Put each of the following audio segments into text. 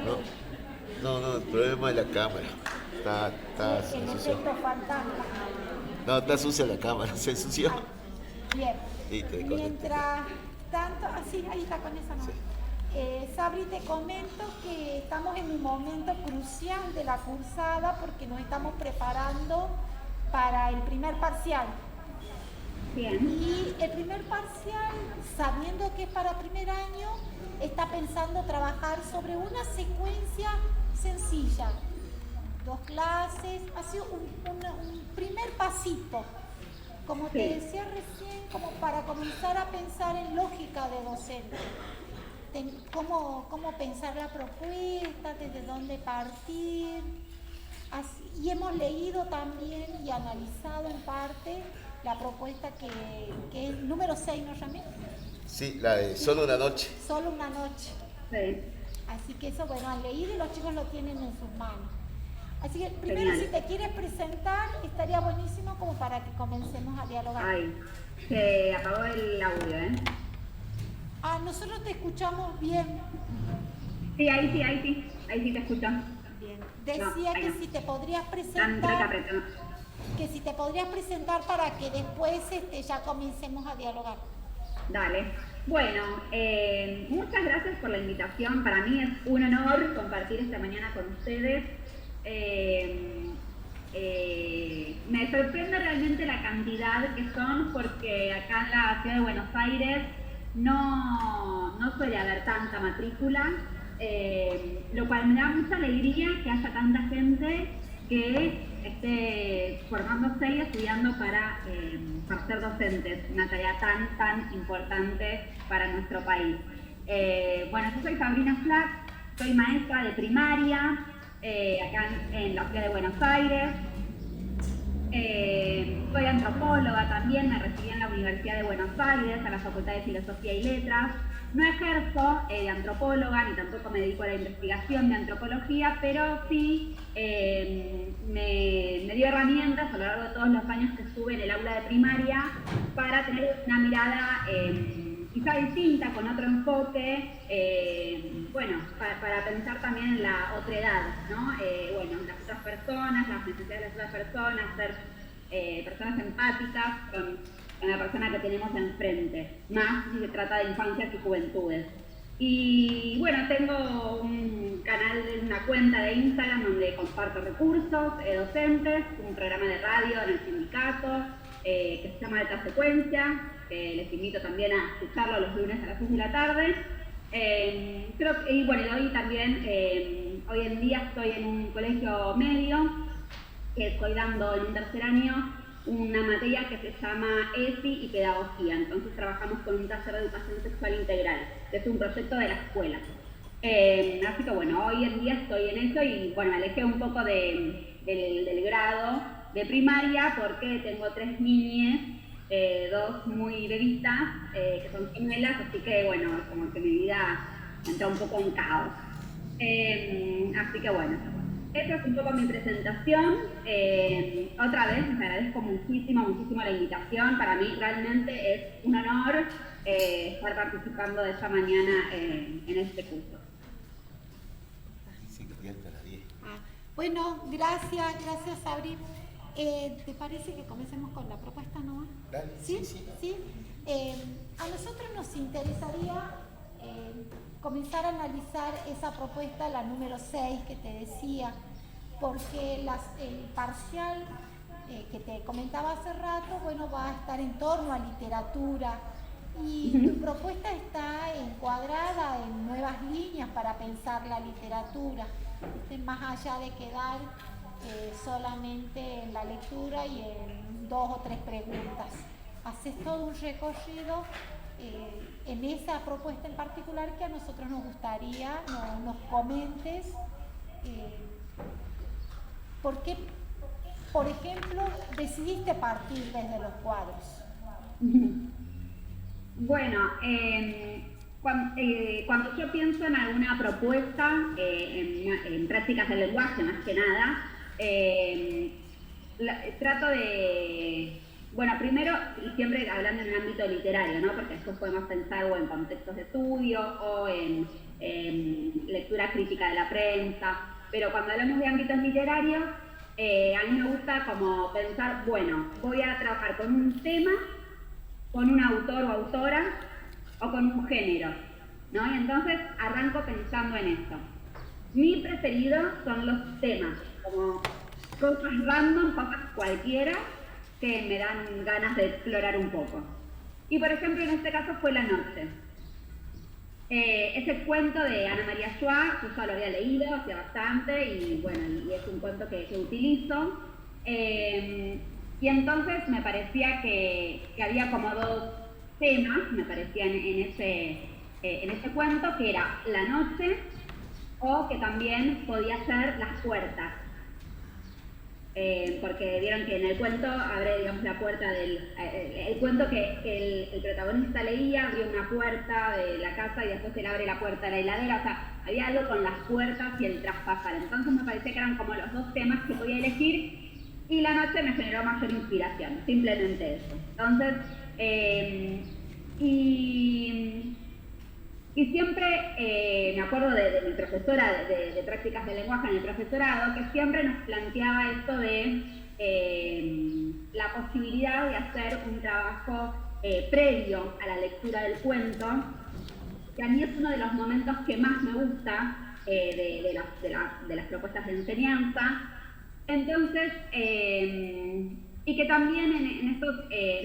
No, sale no, el problema es la cámara. Se el ensució. efecto fantasma. No, está sucia la cámara, se ensució. Ah, bien. Y te desconecté. Mientras tanto, así, ahí está con esa Sí. mano. Sabri, te comento que estamos en un momento crucial de la cursada porque nos estamos preparando para el primer parcial. Bien, Y el primer parcial, sabiendo que es para primer año, está pensando trabajar sobre una secuencia sencilla. 2 clases, ha sido un primer pasito, como te sí, decía recién, como para comenzar a pensar en lógica de docente. Cómo pensar la propuesta, desde dónde partir. Y hemos leído también y analizado en parte la propuesta que es número 6, ¿no, Ramiro? Sí, la de solo una noche. Solo una noche. sí, Así que eso, bueno, han leído y los chicos lo tienen en sus manos. Así que primero, si genial. te quieres presentar, estaría buenísimo como para que comencemos a dialogar. Ay, se apagó el audio, ¿eh? Ah, nosotros te escuchamos bien. Sí, ahí sí te escucho. Bien. No, Decía ahí que no. si te podrías Creo que presentar, apretó. para que después ya comencemos a dialogar. Dale. Bueno, muchas gracias por la invitación. Para mí es un honor compartir esta mañana con ustedes. Me sorprende realmente la cantidad que son porque acá en la ciudad de Buenos Aires no suele haber tanta matrícula, lo cual me da mucha alegría que haya tanta gente que esté formándose y estudiando para ser docentes, una tarea tan importante para nuestro país. Bueno, yo soy Sabrina Flack, soy maestra de primaria acá en la ciudad de Buenos Aires. Soy antropóloga también, me recibí en la Universidad de Buenos Aires, a la Facultad de Filosofía y Letras. No ejerzo de antropóloga, ni tampoco me dedico a la investigación de antropología, pero sí me dio herramientas a lo largo de todos los años que estuve en el aula de primaria para tener una mirada quizá distinta, con otro enfoque, bueno, para pensar también en la otredad, ¿no? Bueno, las otras personas, las necesidades de las otras personas, ser personas empáticas con la persona que tenemos enfrente, más si se trata de infancias y juventudes. Y bueno, tengo un canal, una cuenta de Instagram donde comparto recursos docentes, un programa de radio en el sindicato que se llama Alta Secuencia, que les invito también a escucharlo los lunes a las 6 de la tarde. Y bueno, hoy también, hoy en día estoy en un colegio medio, que estoy dando en un tercer año una materia que se llama ESI y Pedagogía. Entonces trabajamos con un taller de educación sexual integral, que es un proyecto de la escuela. Así que bueno, hoy en día estoy en eso y bueno, me alejé un poco del grado de primaria porque tengo 3 niñas, 2 muy bebitas, que son gemelas, así que bueno, como que mi vida entra un poco en caos. Así que bueno, esta es un poco mi presentación. Otra vez les agradezco muchísimo la invitación. Para mí realmente es un honor estar participando de esta mañana en este curso. Sí, que a las 10. Bueno, gracias Sabri. ¿Te parece que comencemos con la propuesta, no? Dale, ¿Sí? A nosotros nos interesaría comenzar a analizar esa propuesta, la número 6 que te decía, porque el parcial que te comentaba hace rato, bueno, va a estar en torno a literatura y tu propuesta está encuadrada en nuevas líneas para pensar la literatura, más allá de quedar solamente en la lectura y en 2 o 3 preguntas. Haces todo un recorrido en esa propuesta en particular que a nosotros nos gustaría nos comentes por qué, por ejemplo, decidiste partir desde los cuadros. Bueno, cuando yo pienso en alguna propuesta, en prácticas del lenguaje más que nada, trato de, bueno, primero, y siempre hablando en el ámbito literario, ¿no? Porque después podemos pensar o en contextos de estudio o en lectura crítica de la prensa, pero cuando hablamos de ámbitos literarios, a mí me gusta como pensar, bueno, voy a trabajar con un tema, con un autor o autora, o con un género, ¿no? Y entonces arranco pensando en esto. Mi preferido son los temas, como cosas random, cosas cualquiera, que me dan ganas de explorar un poco. Y por ejemplo, en este caso fue La Noche. Ese cuento de Ana María Schwartz, yo ya lo había leído hace bastante y bueno, y es un cuento que utilizo. Y entonces me parecía que había como dos temas, me parecían en ese cuento, que era la noche o que también podía ser las puertas. Porque vieron que en el cuento abre, digamos, la puerta el cuento que el protagonista leía, abrió una puerta de la casa y después él abre la puerta de la heladera, o sea, había algo con las puertas y el traspasar. Entonces me parecía que eran como los dos temas que podía elegir y La Noche me generó mayor inspiración, simplemente eso. Entonces, y siempre me acuerdo de mi profesora de prácticas de lenguaje en el profesorado, que siempre nos planteaba esto de la posibilidad de hacer un trabajo previo a la lectura del cuento, que a mí es uno de los momentos que más me gusta de las propuestas de enseñanza. Entonces, y que también en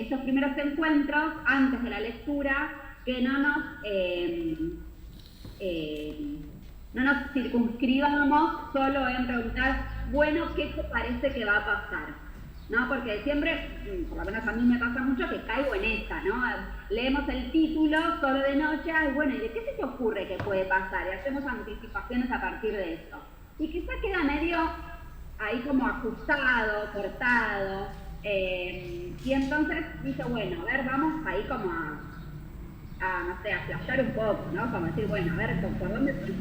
estos primeros encuentros, antes de la lectura, que no nos circunscribamos solo en preguntar, bueno, ¿qué te parece que va a pasar? ¿No? Porque siempre, por lo menos a mí me pasa mucho que caigo en esta, ¿no? Leemos el título, Solo de noche, y bueno, ¿y de qué se te ocurre que puede pasar? Y hacemos anticipaciones a partir de esto. Y quizá queda medio ahí como ajustado, cortado, y entonces dije, bueno, a ver, vamos ahí como no sé, a flashear un poco, ¿no? Como decir, bueno, a ver, ¿por dónde estoy?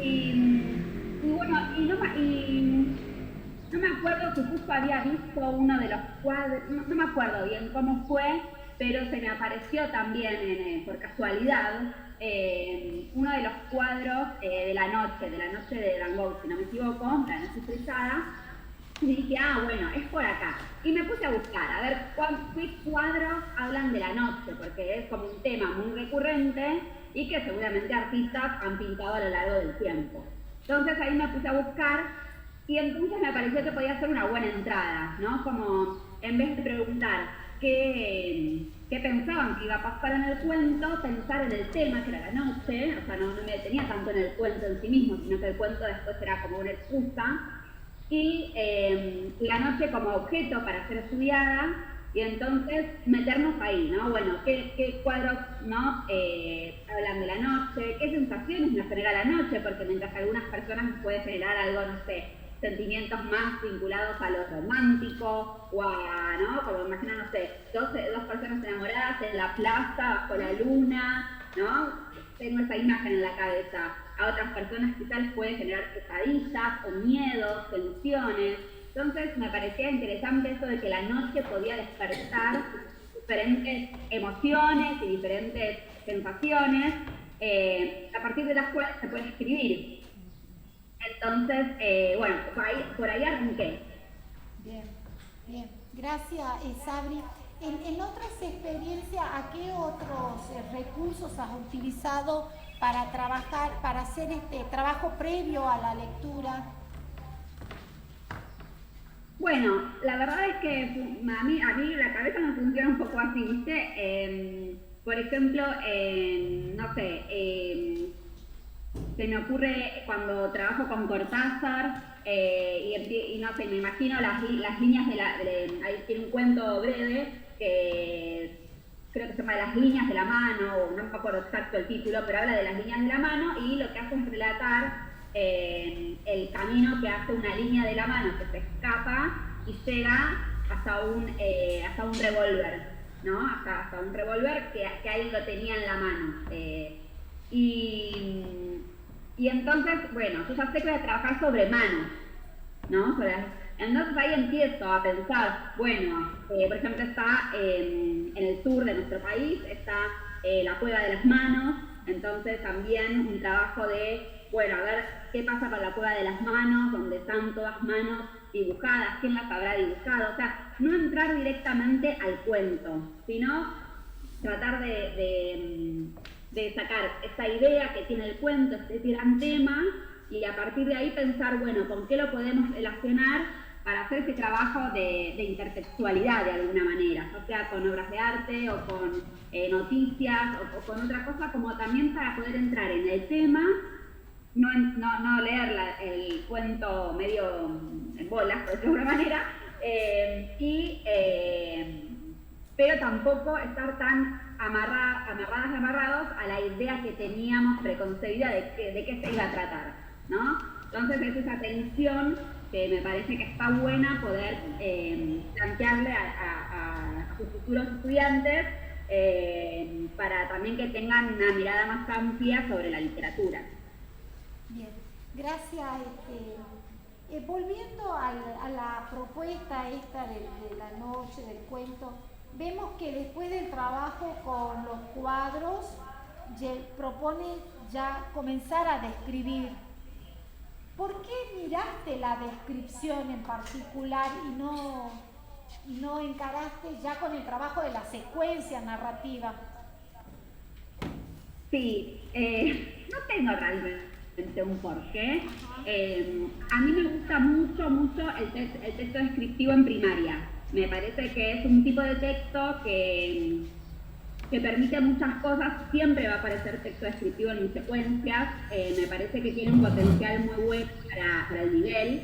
Y bueno, no me acuerdo si justo había visto uno de los cuadros, no me acuerdo bien cómo fue, pero se me apareció también, por casualidad, uno de los cuadros de La Noche de Van Gogh, si no me equivoco, La Noche Estrellada. Y dije, bueno, es por acá. Y me puse a buscar, a ver qué cuadros hablan de la noche, porque es como un tema muy recurrente y que seguramente artistas han pintado a lo largo del tiempo. Entonces ahí me puse a buscar y entonces me pareció que podía ser una buena entrada, ¿no? Como en vez de preguntar qué pensaban que iba a pasar en el cuento, pensar en el tema, que era la noche, o sea, no me detenía tanto en el cuento en sí mismo, sino que el cuento después era como una excusa. Y la noche como objeto para ser estudiada y entonces meternos ahí, ¿no? Bueno, ¿qué cuadros, ¿no? Hablan de la noche? ¿Qué sensaciones nos genera la noche? Porque mientras algunas personas nos puede generar algo, no sé, sentimientos más vinculados a lo romántico o a, ¿no? Como imagina, no sé, dos personas enamoradas en la plaza bajo la luna, ¿no? Tengo esa imagen en la cabeza. A otras personas quizás les puede generar pesadillas o miedos, tensiones. Entonces me parecía interesante eso de que la noche podía despertar diferentes emociones y diferentes sensaciones a partir de las cuales se puede escribir. Entonces, bueno, por ahí arranqué. Bien, bien. Gracias, Sabri. En otras experiencias, ¿a qué otros recursos has utilizado para trabajar, para hacer este trabajo previo a la lectura? Bueno, la verdad es que a mí la cabeza me funciona un poco así, ¿viste? Por ejemplo, no sé, se me ocurre cuando trabajo con Cortázar y no sé, me imagino las líneas ahí tiene un cuento breve que creo que se llama Las líneas de la mano, o no me acuerdo exacto el título, pero habla de las líneas de la mano y lo que hace es relatar el camino que hace una línea de la mano que se escapa y llega hasta un revólver, ¿no? Hasta un revólver que alguien lo tenía en la mano. Y entonces, bueno, yo ya sé que voy a trabajar sobre manos, ¿no? Entonces ahí empiezo a pensar, bueno, por ejemplo está en el sur de nuestro país, está la Cueva de las Manos, Entonces también un trabajo de, bueno, a ver qué pasa con la cueva de las manos, donde están todas manos dibujadas, quién las habrá dibujado, o sea, no entrar directamente al cuento, sino tratar de sacar esta idea que tiene el cuento, este gran tema, y a partir de ahí pensar, bueno, ¿con qué lo podemos relacionar para hacer ese trabajo de intertextualidad de alguna manera? O sea, con obras de arte o con noticias o con otra cosa, como también para poder entrar en el tema, no leer el cuento medio en bolas, por decirlo de alguna manera, pero tampoco estar tan amarrados a la idea que teníamos preconcebida de qué se iba a tratar, ¿no? Entonces es esa tensión que me parece que está buena poder plantearle a sus futuros estudiantes para también que tengan una mirada más amplia sobre la literatura. Bien, gracias. Volviendo a la propuesta esta de la noche, del cuento, vemos que después del trabajo con los cuadros propone ya comenzar a describir. ¿Por qué miraste la descripción en particular y no encaraste ya con el trabajo de la secuencia narrativa? Sí, no tengo realmente un porqué. A mí me gusta mucho el texto descriptivo en primaria. Me parece que es un tipo de texto que permite muchas cosas. Siempre va a aparecer texto descriptivo en mis secuencias. Me parece que tiene un potencial muy bueno para el nivel,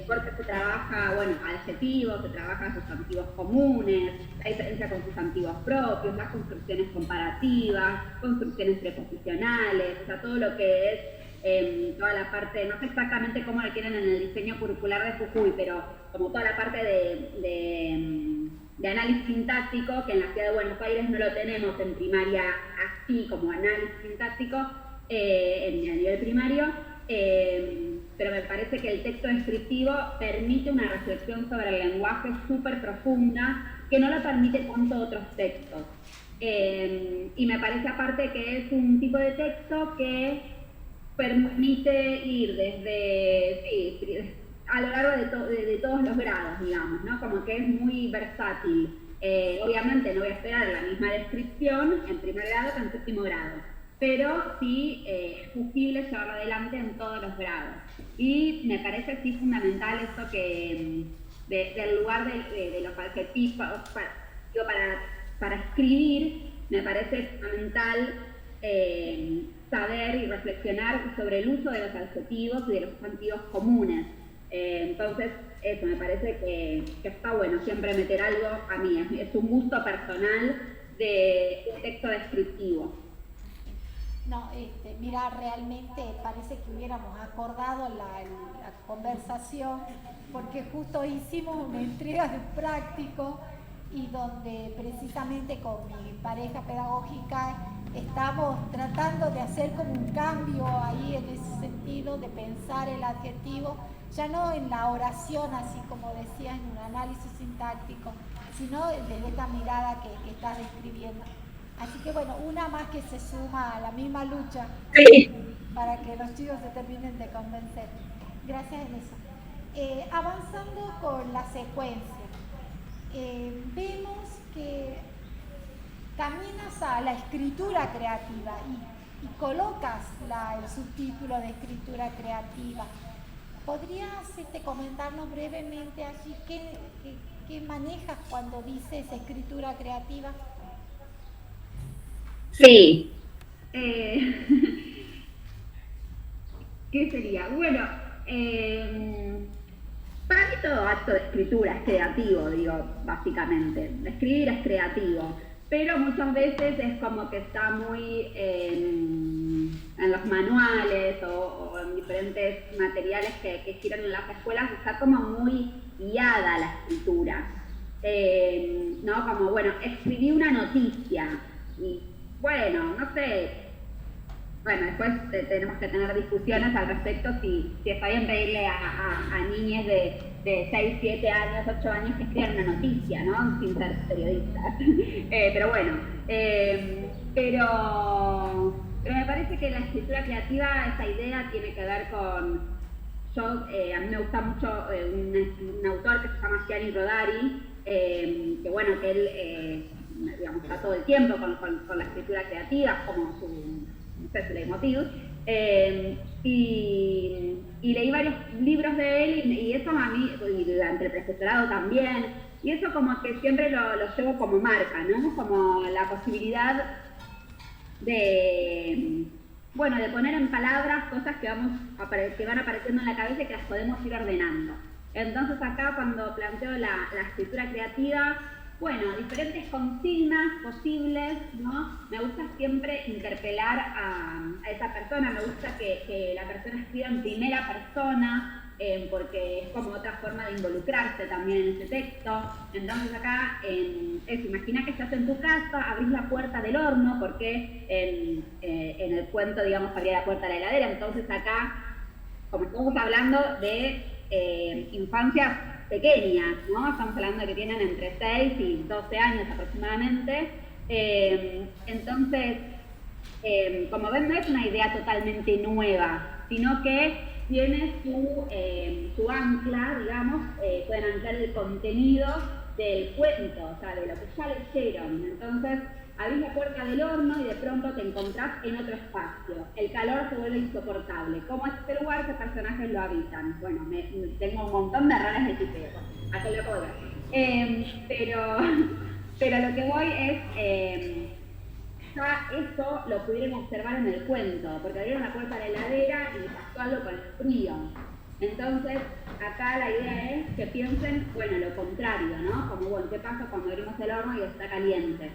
porque se trabaja, bueno, adjetivos, se trabaja sustantivos comunes, la diferencia con sustantivos propios, las construcciones comparativas, construcciones preposicionales, o sea, todo lo que es toda la parte, no sé exactamente cómo lo quieren en el diseño curricular de Jujuy, pero como toda la parte de análisis sintáctico, que en la ciudad de Buenos Aires no lo tenemos en primaria así como análisis sintáctico, a nivel primario, pero me parece que el texto descriptivo permite una reflexión sobre el lenguaje súper profunda, que no lo permite tanto otros textos. Y me parece aparte que es un tipo de texto que permite ir desde, a lo largo de todos los grados, digamos, ¿no? Como que es muy versátil. Obviamente no voy a esperar la misma descripción en primer grado que en séptimo grado, pero sí es posible llevarlo adelante en todos los grados. Y me parece sí fundamental esto que del lugar de los adjetivos, para escribir, me parece fundamental saber y reflexionar sobre el uso de los adjetivos y de los sustantivos comunes. Entonces, eso me parece que está bueno siempre meter algo. A mí es un gusto personal de un texto descriptivo. No, mira, realmente parece que hubiéramos acordado la conversación, porque justo hicimos una entrega de práctico y donde precisamente con mi pareja pedagógica estamos tratando de hacer como un cambio ahí en ese sentido, de pensar el adjetivo, ya no en la oración, así como decía, en un análisis sintáctico, sino desde esta mirada que estás describiendo. Así que bueno, una más que se suma a la misma lucha, sí, para que los chicos se terminen de convencer. Gracias, Elisa. Avanzando con la secuencia, vemos que caminas a la escritura creativa y colocas el subtítulo de escritura creativa. ¿Podrías comentarnos brevemente allí qué manejas cuando dices escritura creativa? Sí. ¿Qué sería? Bueno, para mí todo acto de escritura es creativo, digo, básicamente. Escribir es creativo, pero muchas veces es como que está muy en los manuales o en diferentes materiales que giran en las escuelas, está como muy guiada la escritura. ¿No? Como, bueno, escribí una noticia y bueno, no sé, bueno, después tenemos que tener discusiones al respecto si está bien pedirle a niñas de 6, 7 años, 8 años que escriban una noticia, ¿no? Sin ser periodistas. Pero bueno, pero me parece que la escritura creativa, esa idea tiene que ver con... a mí me gusta mucho un autor que se llama Gianni Rodari, que bueno, que él digamos, está todo el tiempo con la escritura creativa, como su leitmotiv, y leí varios libros de él y eso a mí, y durante el profesorado también, y eso como que siempre lo llevo como marca, ¿no? Como la posibilidad de poner en palabras cosas que van apareciendo en la cabeza y que las podemos ir ordenando. Entonces acá cuando planteo la escritura creativa, bueno, diferentes consignas posibles, ¿no? Me gusta siempre interpelar a esa persona, me gusta que la persona escriba en primera persona, porque es como otra forma de involucrarse también en ese texto. Entonces acá, imagina que estás en tu casa, abrís la puerta del horno, porque en el cuento, digamos, abría la puerta de la heladera. Entonces acá, como estamos hablando de infancias pequeñas, ¿no? Estamos hablando de que tienen entre 6 y 12 años aproximadamente. Entonces, como ven, no es una idea totalmente nueva, sino que tiene su ancla, digamos, pueden anclar el contenido del cuento, o sea, de lo que ya leyeron. Entonces, abrís la puerta del horno y de pronto te encontrás en otro espacio. El calor se vuelve insoportable. ¿Cómo es este lugar? ¿Qué personajes lo habitan? Bueno, tengo un montón de errores de tipeo. ¿A qué lo puedo ver? Pero lo que voy es... ya eso lo pudieron observar en el cuento, porque abrieron la puerta de la heladera y pasó algo con el frío. Entonces, acá la idea es que piensen, bueno, lo contrario, ¿no? Como, bueno, ¿qué pasa cuando abrimos el horno y está caliente?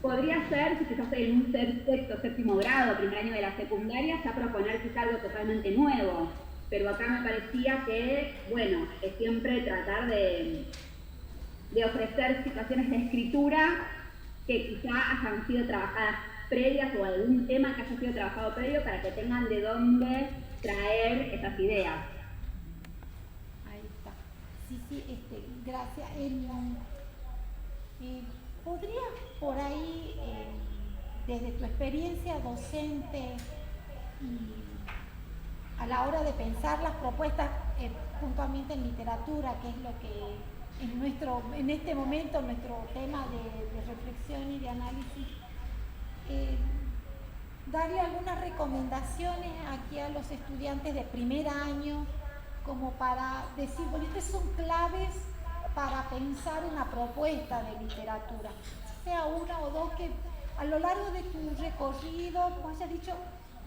Podría ser, si quizás en un sexto, séptimo grado, primer año de la secundaria, ya proponer quizás algo totalmente nuevo. Pero acá me parecía que, bueno, es siempre tratar de ofrecer situaciones de escritura que quizá hayan sido trabajadas previas o algún tema que haya sido trabajado previo para que tengan de dónde traer esas ideas. Ahí está. Sí, gracias. ¿Podrías por ahí, desde tu experiencia docente y a la hora de pensar las propuestas puntualmente en literatura, que es lo que en este momento nuestro tema de reflexión y de análisis, darle algunas recomendaciones aquí a los estudiantes de primer año, como para decir, bueno, estas son claves para pensar una propuesta de literatura, sea una o dos que a lo largo de tu recorrido como hayas dicho,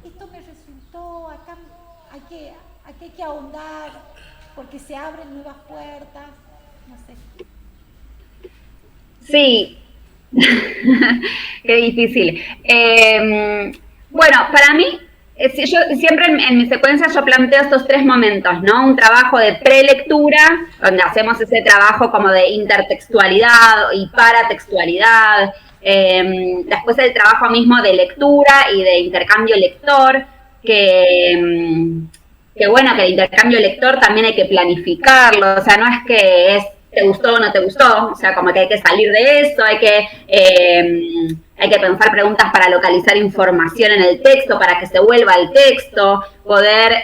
esto me resultó, acá hay que ahondar porque se abren nuevas puertas, no sé. Sí, qué difícil. Bueno, para mí, yo siempre en mi secuencia yo planteo estos 3 momentos, ¿no? Un trabajo de prelectura, donde hacemos ese trabajo como de intertextualidad y paratextualidad. Después el trabajo mismo de lectura y de intercambio lector, que bueno, que el intercambio lector también hay que planificarlo, o sea, no es que te gustó o no te gustó, o sea, como que hay que salir de eso, hay que pensar preguntas para localizar información en el texto, para que se vuelva al texto, poder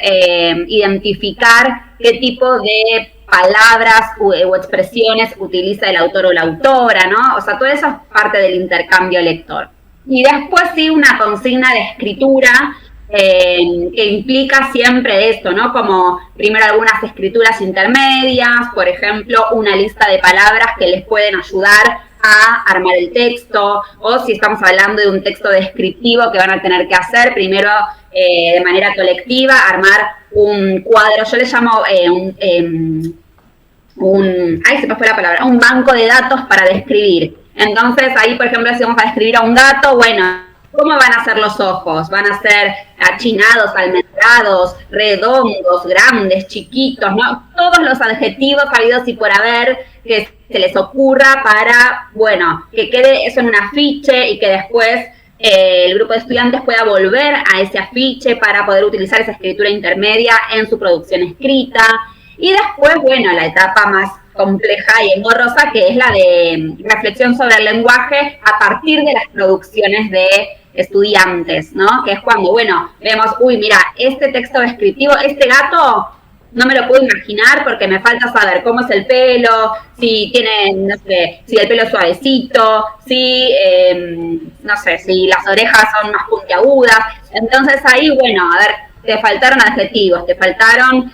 identificar qué tipo de palabras o expresiones utiliza el autor o la autora, ¿no? O sea, todo eso es parte del intercambio lector. Y después sí una consigna de escritura, que implica siempre esto, ¿no? Como primero algunas escrituras intermedias, por ejemplo, una lista de palabras que les pueden ayudar a armar el texto, o si estamos hablando de un texto descriptivo que van a tener que hacer, primero de manera colectiva, armar un cuadro, yo le llamo un banco de datos para describir. Entonces ahí, por ejemplo, si vamos a describir a un gato, bueno, ¿cómo van a ser los ojos? ¿Van a ser achinados, almendrados, redondos, grandes, chiquitos? ¿No? Todos los adjetivos habidos y por haber que se les ocurra para, bueno, que quede eso en un afiche y que después el grupo de estudiantes pueda volver a ese afiche para poder utilizar esa escritura intermedia en su producción escrita. Y después, bueno, la etapa más compleja y engorrosa, que es la de reflexión sobre el lenguaje a partir de las producciones de estudiantes, ¿no? Que es cuando, bueno, vemos, uy, mira, este texto descriptivo, este gato, no me lo puedo imaginar porque me falta saber cómo es el pelo, si tiene, no sé, si el pelo es suavecito, si, no sé, si las orejas son más puntiagudas. Entonces ahí, bueno, a ver, te faltaron adjetivos, te faltaron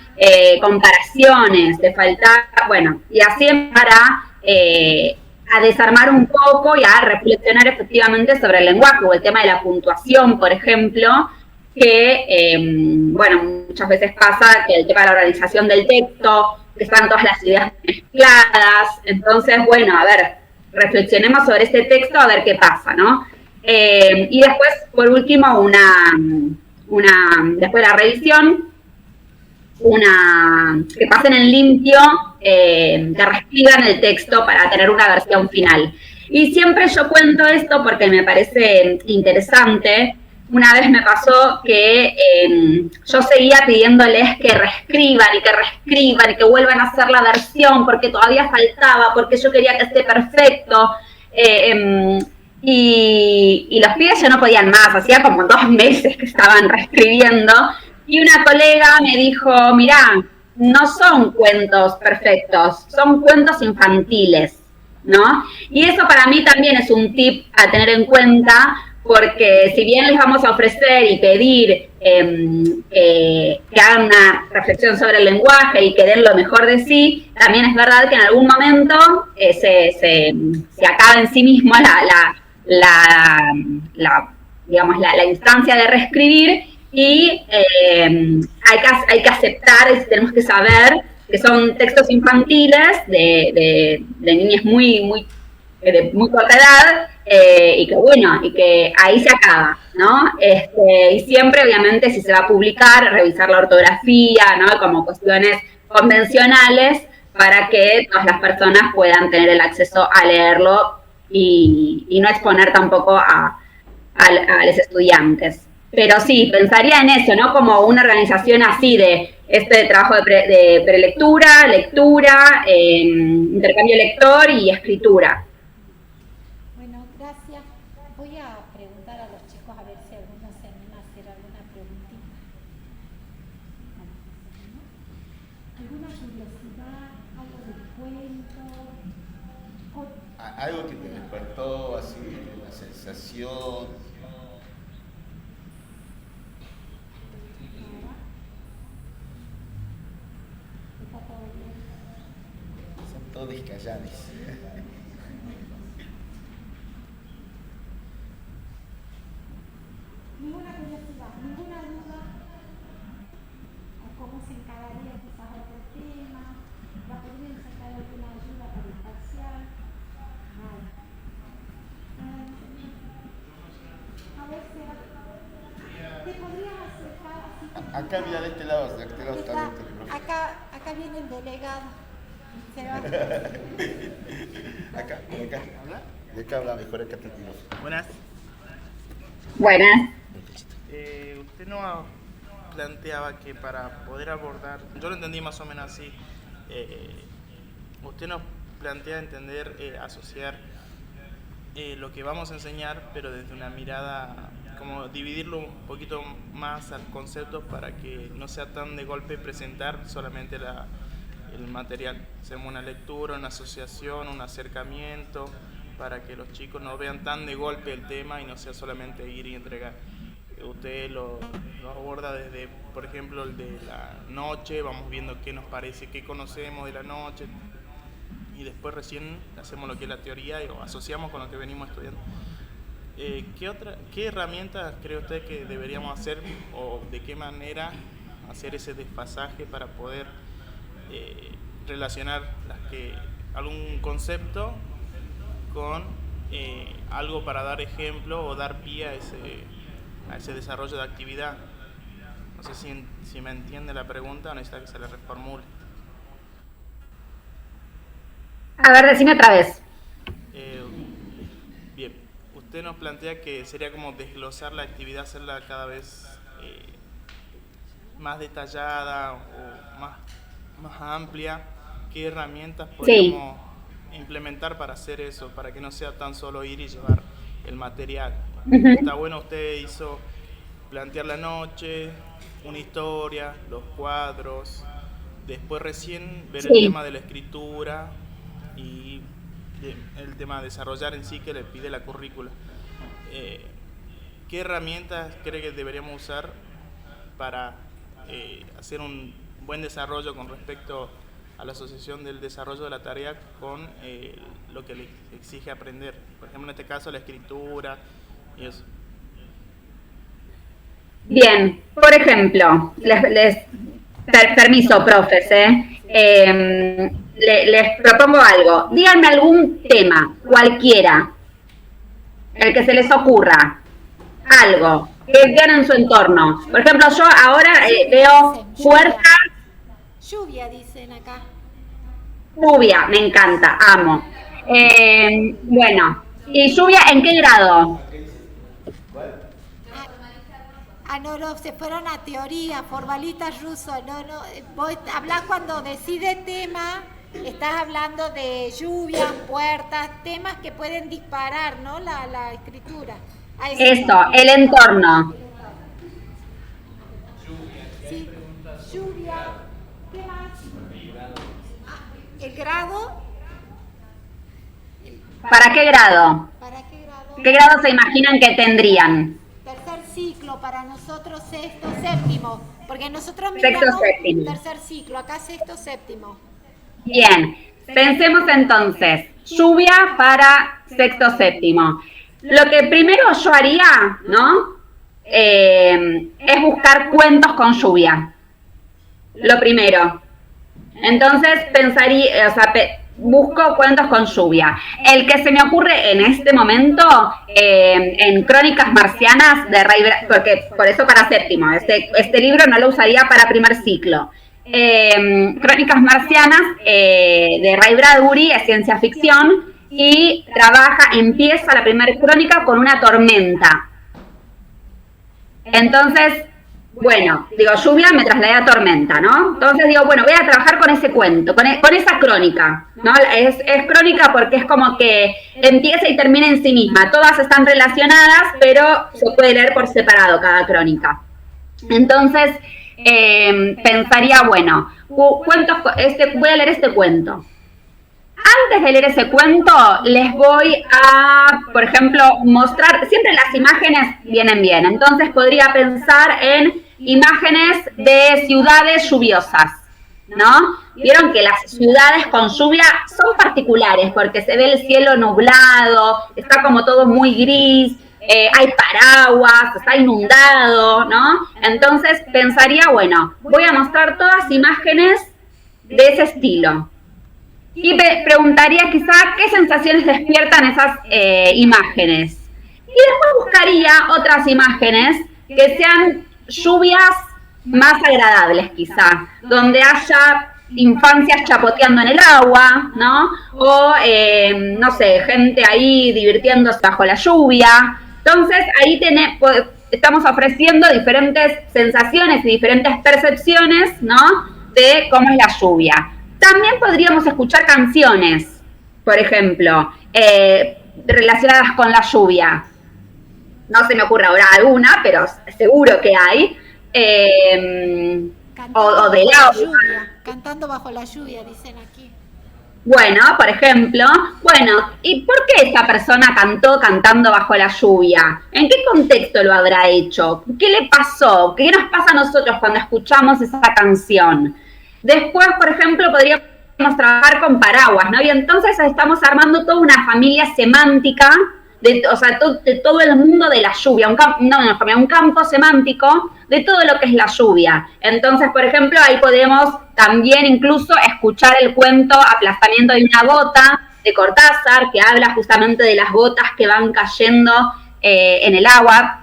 comparaciones, te falta, bueno, y así para a desarmar un poco y a reflexionar efectivamente sobre el lenguaje o el tema de la puntuación, por ejemplo, que, bueno, muchas veces pasa que el tema de la organización del texto, que están todas las ideas mezcladas, entonces, bueno, a ver, reflexionemos sobre este texto a ver qué pasa, ¿no? Y después, por último, después de la revisión, que pasen en limpio, que reescriban el texto para tener una versión final. Y siempre yo cuento esto porque me parece interesante. Una vez me pasó que yo seguía pidiéndoles que reescriban y que vuelvan a hacer la versión porque todavía faltaba, porque yo quería que esté perfecto. Y los pibes ya no podían más, hacía como 2 meses que estaban reescribiendo. Y una colega me dijo, mirá, no son cuentos perfectos, son cuentos infantiles, ¿no? Y eso para mí también es un tip a tener en cuenta, porque si bien les vamos a ofrecer y pedir que hagan una reflexión sobre el lenguaje y que den lo mejor de sí, también es verdad que en algún momento se acaba en sí mismo digamos, la instancia de reescribir y hay que aceptar, tenemos que saber que son textos infantiles de niñas de muy corta edad, y que bueno, y que ahí se acaba, ¿no? Y siempre, obviamente, si se va a publicar, revisar la ortografía, ¿no? Como cuestiones convencionales para que todas las personas puedan tener el acceso a leerlo y no exponer tampoco a los estudiantes. Pero sí, pensaría en eso, ¿no? Como una organización así de este trabajo de prelectura, lectura, intercambio lector y escritura. Bueno, gracias. Voy a preguntar a los chicos a ver si alguno se anima a hacer alguna preguntita. ¿Alguna curiosidad? ¿Algo del cuento? Algo que te despertó así, una sensación. Son todos callados. Ninguna curiosidad, ninguna duda a cómo se encararía quizás otro tema, la podrían sacar alguna ayuda para el parcial. Nada. A ver, te podrías acercar así. Acá, mira, de este lado está. Acá viene el delegado. Se va. Acá. De acá habla mejor, acá te digo. Buenas. Buenas. Usted no planteaba que para poder abordar, yo lo entendí más o menos así, usted nos plantea asociar lo que vamos a enseñar, pero desde una mirada, como dividirlo un poquito más al concepto para que no sea tan de golpe presentar solamente el material. Hacemos una lectura, una asociación, un acercamiento, para que los chicos no vean tan de golpe el tema y no sea solamente ir y entregar. Usted lo aborda desde, por ejemplo, el de la noche, vamos viendo qué nos parece, qué conocemos de la noche, y después recién hacemos lo que es la teoría y asociamos con lo que venimos estudiando. ¿Qué herramientas cree usted que deberíamos hacer o de qué manera hacer ese desfasaje para poder relacionar algún concepto con algo para dar ejemplo o dar pie a ese desarrollo de actividad? No sé si me entiende la pregunta o necesita que se la reformule. A ver, decime otra vez. Bien, usted nos plantea que sería como desglosar la actividad, hacerla cada vez más detallada o más amplia. ¿Qué herramientas podemos implementar para hacer eso, para que no sea tan solo ir y llevar el material? Está bueno, usted hizo plantear la noche, una historia, los cuadros, después recién ver el tema de la escritura y el tema de desarrollar en sí que le pide la currícula. ¿Qué herramientas cree que deberíamos usar para hacer un buen desarrollo con respecto a la asociación del desarrollo de la tarea con lo que le exige aprender? Por ejemplo, en este caso, la escritura y eso. Bien, por ejemplo, permiso, profes, les propongo algo. Díganme algún tema, cualquiera, el que se les ocurra, algo que vean en su entorno. Por ejemplo, yo ahora veo puertas. Lluvia, dicen acá. Lluvia, me encanta, amo. Bueno, ¿y lluvia en qué grado? No, se fueron a teoría, formalistas rusos. Vos hablás cuando decide tema, estás hablando de lluvias, puertas, temas que pueden disparar, ¿no? La escritura. Eso, el entorno. Sí, lluvia. ¿Qué más? ¿El grado? ¿Para qué grado? ¿Para qué grado? ¿Qué grado se imaginan que tendrían? Tercer ciclo, para nosotros sexto, séptimo, porque nosotros Sexto, miramos séptimo. tercer ciclo, acá sexto, séptimo. Bien, pensemos entonces, lluvia para sexto, séptimo. Lo que primero yo haría, ¿no? Es buscar cuentos con lluvia. Lo primero. Entonces pensaría, busco cuentos con lluvia. El que se me ocurre en este momento, en Crónicas Marcianas de Ray Bradbury, porque por eso para séptimo, este libro no lo usaría para primer ciclo. Crónicas Marcianas de Ray Bradbury es ciencia ficción y empieza la primera crónica con una tormenta. Entonces, bueno, digo, lluvia me trasladé a tormenta, ¿no? Entonces digo, bueno, voy a trabajar con ese cuento, con esa crónica, ¿no? Es crónica porque es como que empieza y termina en sí misma. Todas están relacionadas, pero se puede leer por separado cada crónica. Entonces, pensaría, bueno, voy a leer este cuento. Antes de leer ese cuento, les voy a, por ejemplo, mostrar, siempre las imágenes vienen bien, entonces podría pensar en imágenes de ciudades lluviosas, ¿no? Vieron que las ciudades con lluvia son particulares, porque se ve el cielo nublado, está como todo muy gris, hay paraguas, está inundado, ¿no? Entonces pensaría, bueno, voy a mostrar todas imágenes de ese estilo. Y me preguntaría quizá qué sensaciones despiertan esas imágenes. Y después buscaría otras imágenes que sean lluvias más agradables quizá, donde haya infancias chapoteando en el agua, ¿no? O, no sé, gente ahí divirtiéndose bajo la lluvia. Entonces ahí estamos ofreciendo diferentes sensaciones y diferentes percepciones, ¿no? De cómo es la lluvia. También podríamos escuchar canciones, por ejemplo, relacionadas con la lluvia. No se me ocurre ahora alguna, pero seguro que hay. O de lluvia, cantando bajo la lluvia, dicen aquí. Bueno, por ejemplo, ¿y por qué esa persona cantó cantando bajo la lluvia? ¿En qué contexto lo habrá hecho? ¿Qué le pasó? ¿Qué nos pasa a nosotros cuando escuchamos esa canción? Después, por ejemplo, podríamos trabajar con paraguas, ¿no? Y entonces estamos armando toda una familia semántica, de todo el mundo de la lluvia, un campo semántico de todo lo que es la lluvia. Entonces, por ejemplo, ahí podemos también incluso escuchar el cuento Aplastamiento de una gota, de Cortázar, que habla justamente de las gotas que van cayendo en el agua.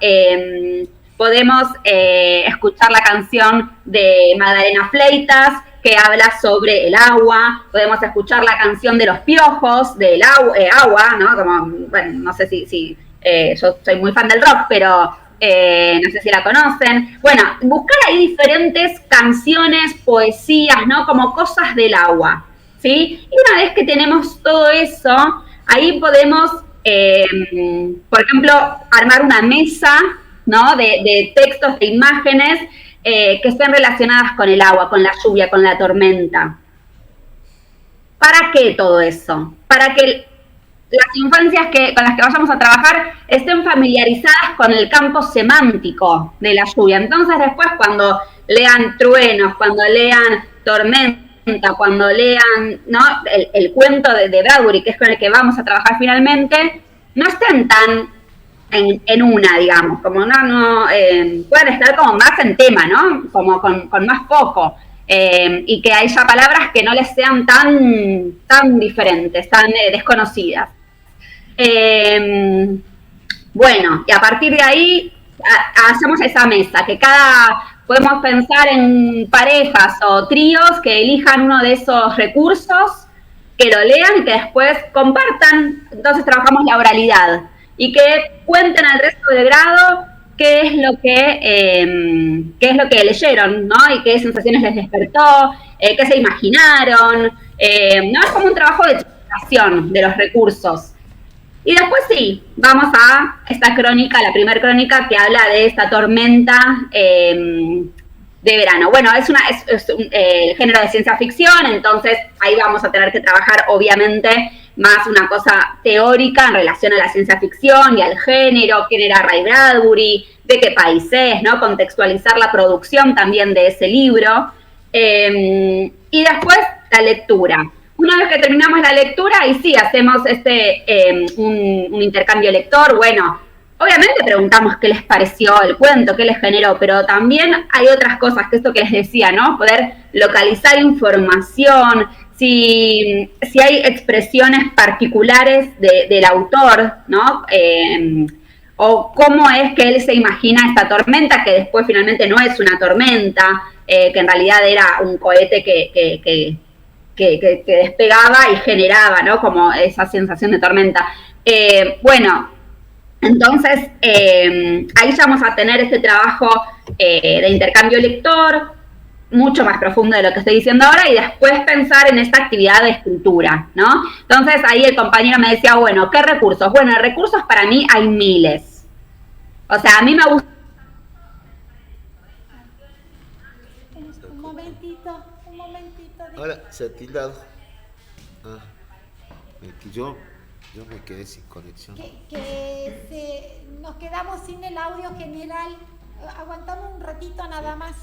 Podemos escuchar la canción de Magdalena Fleitas, que habla sobre el agua. Podemos escuchar la canción de los piojos, del agua, ¿no? Como, bueno, no sé si yo soy muy fan del rock, pero no sé si la conocen. Bueno, buscar ahí diferentes canciones, poesías, ¿no? Como cosas del agua, ¿sí? Y una vez que tenemos todo eso, ahí podemos, por ejemplo, armar una mesa, ¿no? De textos, de imágenes que estén relacionadas con el agua, con la lluvia, con la tormenta. ¿Para qué todo eso? Para que las infancias con las que vayamos a trabajar estén familiarizadas con el campo semántico de la lluvia. Entonces después cuando lean truenos, cuando lean tormenta, cuando lean, ¿no? el cuento de Bradbury, que es con el que vamos a trabajar finalmente, no estén tan en una, digamos, como no pueden estar como más en tema, ¿no? Como con más foco. Y que haya palabras que no les sean tan diferentes, tan desconocidas. Bueno, y a partir de ahí hacemos esa mesa, que podemos pensar en parejas o tríos que elijan uno de esos recursos, que lo lean y que después compartan. Entonces trabajamos la oralidad y que cuenten al resto del grado qué es lo que leyeron, ¿no? Y qué sensaciones les despertó, qué se imaginaron. No es como un trabajo de explicación de los recursos. Y después sí, vamos a esta crónica, la primera crónica que habla de esta tormenta de verano. Bueno, es el género de ciencia ficción, entonces ahí vamos a tener que trabajar obviamente más una cosa teórica en relación a la ciencia ficción y al género, quién era Ray Bradbury, de qué país es, ¿no? Contextualizar la producción también de ese libro. Y después la lectura. Una vez que terminamos la lectura, ahí sí hacemos un intercambio lector. Bueno, obviamente preguntamos qué les pareció el cuento, qué les generó, pero también hay otras cosas, que esto que les decía, ¿no? Poder localizar información, si hay expresiones particulares del autor, ¿no? O cómo es que él se imagina esta tormenta, que después finalmente no es una tormenta, que en realidad era un cohete que despegaba y generaba, ¿no? Como esa sensación de tormenta. Bueno, entonces ahí ya vamos a tener este trabajo de intercambio lector, mucho más profundo de lo que estoy diciendo ahora, y después pensar en esta actividad de escritura, ¿no? Entonces ahí el compañero me decía, bueno, ¿qué recursos? Bueno, recursos para mí hay miles. O sea, a mí me gusta... Un momentito. Ahora, se ha tildado. Yo me quedé sin conexión. Nos quedamos sin el audio general. Aguantamos un ratito nada más.